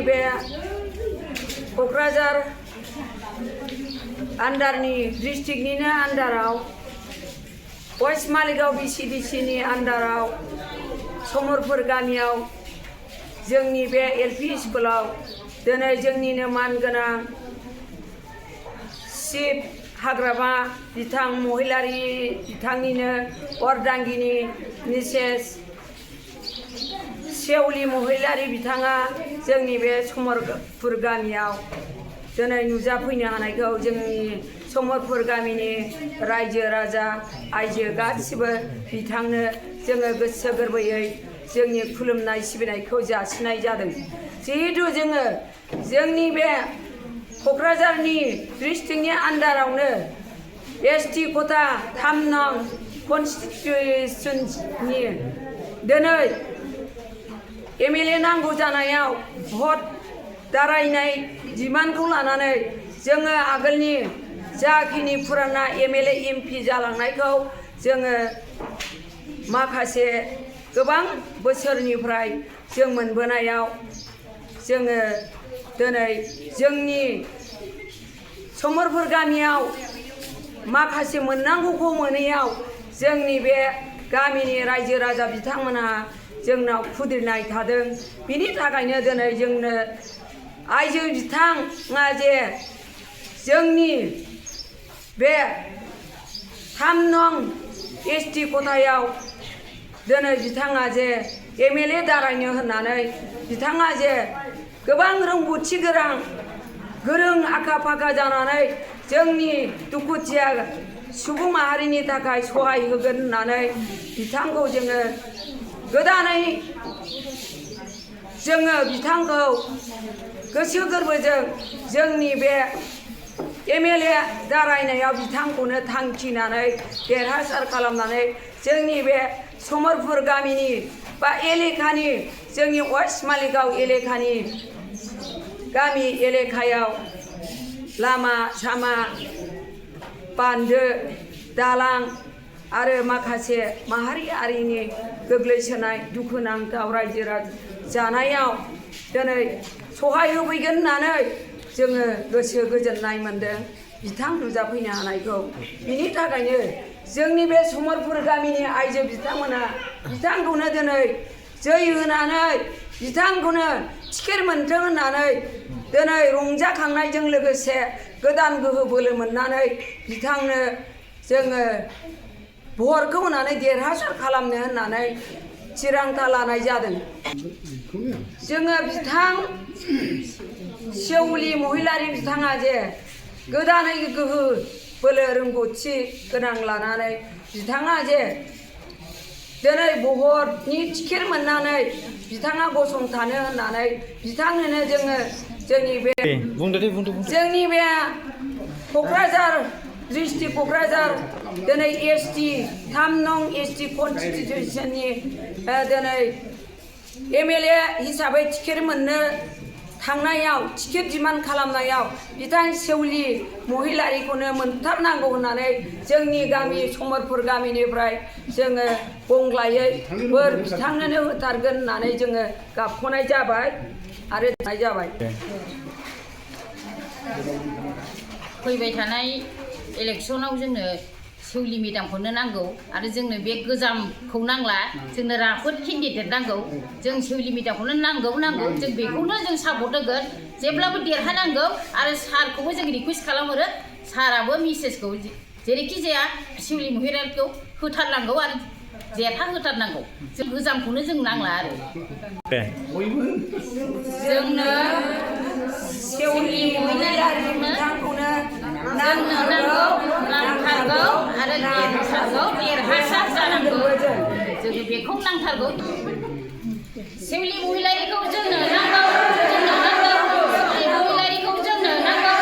बे क'क्राझार आन्डारनि डिस्ट्रिक्टनिनो आन्डाराव वेस्ट मालिगाव BCDCनि आन्डाराव समरपुर गामियाव जोंनि बे LP स्कुलाव दिनै जोंनिनो मानगोनां चिफ हाग्रामा बिथां महिलारि बिथांनिनो अर्दांगिनि मिसेस सेवलि महिलारि बिथाङा जोंनि बे समरपुर गामियाव दिनै नुजाफैनो हानायखौ जोंनि समरपुर गामिनि रायजो राजा आइजो गासिबो बिथांनो जोङो गोसो गोरबोयै जोंनि खुलुमनाय सिबिनायखौ जासिनाय जादों। जिहेतु जोङो जोंनि बे क'क्राझारनि डिस्ट्रिक्टनि आन्डारावनो ST खथा 3 नं कनस्टिटिउसननि दिनै MLA नांगौ जानायाव भट दारायनाय डिमान्डखौ लानानै जोङो आगोलनि जाखिनि फुराना MLA MP जालांनायखौ जोङो माखासे गोबां बोसोरनिफ्राय जों मोनबोनायाव जोङो दिनै जोंनि समरपुर गामियाव माखासे मोननांगौखौ मोनैयाव जोंनि बे गामिनि रायजो राजा बिथांमोनहा जोंनाव खुद्रिनाय थादों। बिनि थाखायनो दिनै जोंनो आइजो बिथाङा जे जोंनि बे 3 नं ST खथायाव दिनै बिथाङा जे MLA दारायनो होननानै बिथाङा जे गोबां रोंगौथि गोरों आखा फाखा जानानै जोंनि दुखुथिया सुबुं माहारिनि थाखाय सहाय होगोन होननानै बिथांखौ जोङो गोदानै जोङो बिथांखौ गोसो गोरबोजों जोंनि बे MLA दारायनायाव बिथांखौनो थांखिनानै देरहासार खालामनानै जोंनि बे समरपुर गामिनि बा एलेकानि जोंनि वेस्ट मालिगाव एलेकानि गामि एलेकायाव लामा सामा बान्दो दालां आरो माखासे माहारियारिनि गोग्लैसोनाय दुखुनांथाव रायजो जानायाव दिनै सहाय होफैगोन होननानै जोङो गोसो गोजोननाय मोनदों बिथां नुजाफैनो हानायखौ। बिनि थाखायनो जोंनि बे समरपुर गामिनि आइजो बिथांमोना बिथांखौनो दिनै जै होनानै बिथांखौनो टिकेट मोनथों होननानै दिनै रंजाखांनायजों लोगोसे गोदान गोहो बोलो मोननानै बिथांनो जोङो भटखौ होनानै देरहासार खालामनो होननानै थिरांथा लानाय जादों। जोङो बिथां सेवलि महिलारि बिथाङा जे गोदानै गोहो बोलो रोंगौथि गोनां लानानै बिथाङा जे दिनै भटनि टिकेट मोननानै बिथाङा गसंथानो होननानै बिथांनोनो जोङो जोंनि बे जोंनि बे क'क्राझार डिस्ट्रिक्ट क'क्राझार दिनै ST 3 नं ST कनस्टिटिउसननि दिनै MLA हिसाबै टिकेट मोननो थांनायाव टिकेट डिमान्ड खालामनायाव बिथां सेवलि महिलारिखौनो मोनथारनांगौ होननानै जोंनि गामि समरपुर गामिनिफ्राय जोङो गंग्लायै बोर बिथांनोनो होथारगोन होननानै जोङो गाबख'नाय जाबाय आरो होनाय जाबाय। फैबाय थानाय इलेक्सनाव जोंनो सेवलि मेदामखौनो नांगौ आरो जोंनो बे गोजामखौ नांला, जोंनो राफोद केन्डिडेट नांगौ। जों सेवलि मेदामखौनो नांगौ जों बेखौनो जों सापर्ट होगोन, जेब्लाबो देरहानांगौ। आरो सारखौबो जों रिकुवेस्ट खालामहरो, साराबो मिसेसखौ जेरैखि जाया सेवलि महिलारिखौ होथारनांगौ आरो देरहा होथारनांगौ। जों गोजामखौनो जों नांला आरो जोंनो सेवलि महिलारि बिथांखौनो नांथारगौ आरो देरहासार जानांगौ। जोङो बेखौ नांथारगौ। सेवलि महिलारिखौ जोंनो नांगौ, सेवलि महिलारिखौ जोंनो नांगौ।